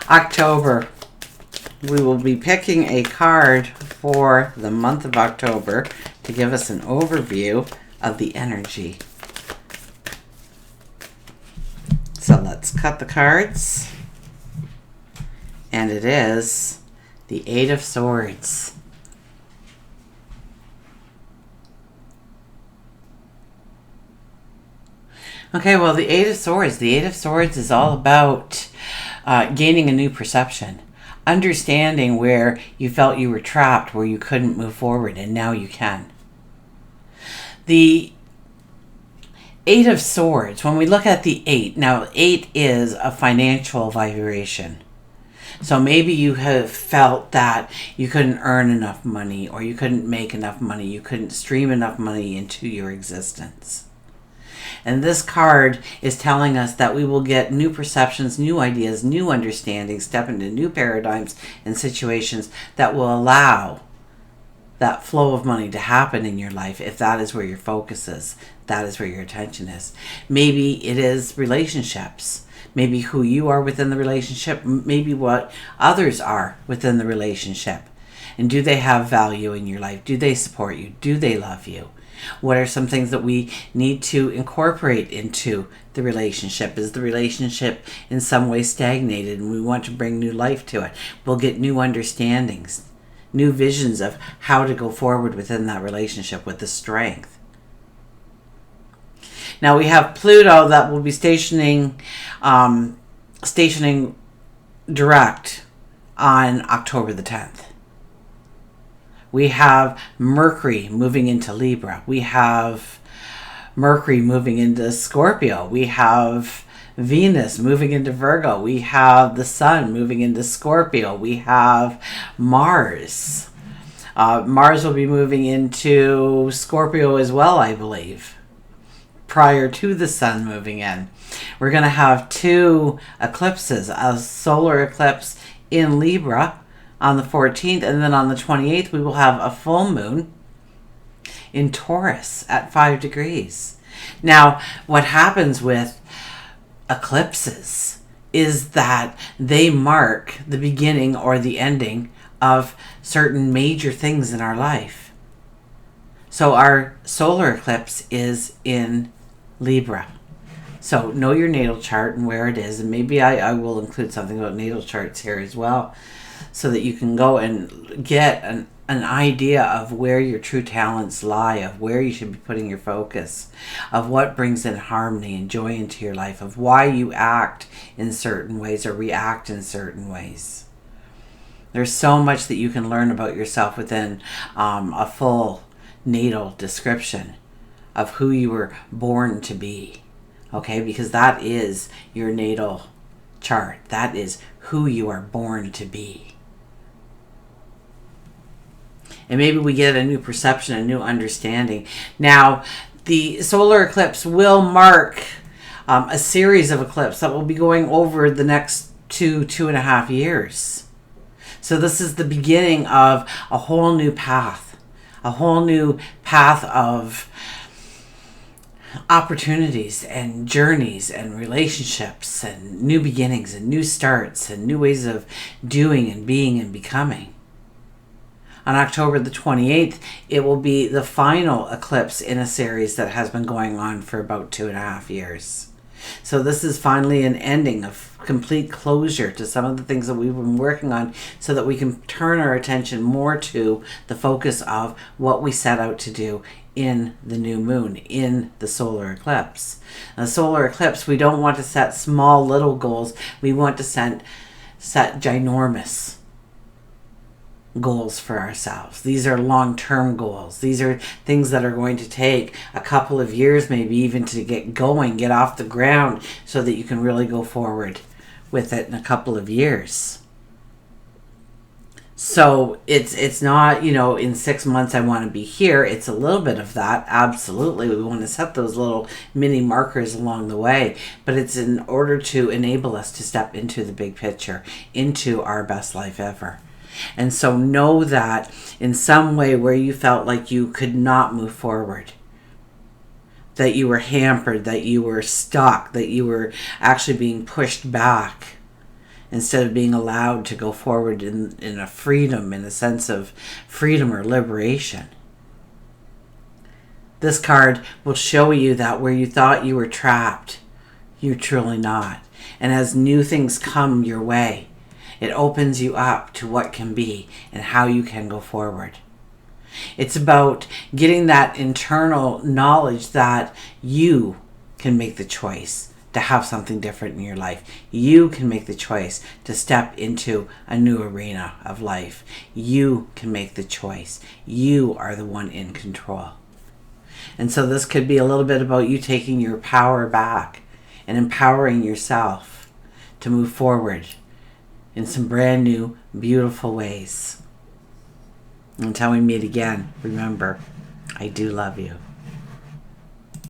October. We will be picking a card for the month of October to give us an overview of the energy. So let's cut the cards. And it is the Eight of Swords. Okay, well, the Eight of Swords. The Eight of Swords is all about gaining a new perception. Understanding where you felt you were trapped, where you couldn't move forward, and now you can. The Eight of Swords, when we look at the 8, now 8 is a financial vibration. So maybe you have felt that you couldn't earn enough money, or you couldn't make enough money, you couldn't stream enough money into your existence. And this card is telling us that we will get new perceptions, new ideas, new understandings, step into new paradigms and situations that will allow that flow of money to happen in your life if that is where your focus is, that is where your attention is. Maybe it is relationships. Maybe who you are within the relationship, maybe what others are within the relationship. And do they have value in your life? Do they support you? Do they love you? What are some things that we need to incorporate into the relationship? Is the relationship in some way stagnated and we want to bring new life to it? We'll get new understandings, new visions of how to go forward within that relationship with the strength. Now we have Pluto that will be stationing direct on October the 10th. We have Mercury moving into Libra. We have Mercury moving into Scorpio. We have Venus moving into Virgo. We have the Sun moving into Scorpio. We have Mars. Mars will be moving into Scorpio as well, I believe, prior to the Sun moving in. We're going to have 2 eclipses, a solar eclipse in Libra on the 14th, and then on the 28th we will have a full moon in Taurus at 5 degrees. Now, what happens with eclipses is that they mark the beginning or the ending of certain major things in our life. So our solar eclipse is in Libra. So know your natal chart and where it is, and maybe I will include something about natal charts here as well, so that you can go and get an idea of where your true talents lie, of where you should be putting your focus, of what brings in harmony and joy into your life, of why you act in certain ways or react in certain ways. There's so much that you can learn about yourself within a full natal description of who you were born to be. Okay, because that is your natal chart. That is who you are born to be. And maybe we get a new perception, a new understanding. Now, the solar eclipse will mark a series of eclipses that will be going over the next 2.5 years. So this is the beginning of a whole new path of opportunities and journeys and relationships and new beginnings and new starts and new ways of doing and being and becoming. On October the 28th, it will be the final eclipse in a series that has been going on for about 2.5 years. So this is finally an ending of complete closure to some of the things that we've been working on, so that we can turn our attention more to the focus of what we set out to do in the new moon, in the solar eclipse. The solar eclipse, we don't want to set small little goals. We want to set ginormous goals for ourselves. These are long-term goals. These are things that are going to take a couple of years, maybe even to get going, get off the ground, so that you can really go forward with it in a couple of years. So it's not, in 6 months I want to be here. It's a little bit of that. Absolutely. We want to set those little mini markers along the way, but it's in order to enable us to step into the big picture, into our best life ever. And so know that in some way where you felt like you could not move forward, that you were hampered, that you were stuck, that you were actually being pushed back, instead of being allowed to go forward in a freedom, in a sense of freedom or liberation. This card will show you that where you thought you were trapped, you're truly not. And as new things come your way, it opens you up to what can be and how you can go forward. It's about getting that internal knowledge that you can make the choice to have something different in your life. You can make the choice to step into a new arena of life. You can make the choice. You are the one in control. And so this could be a little bit about you taking your power back and empowering yourself to move forward in some brand new, beautiful ways. Until we meet again, remember, I do love you.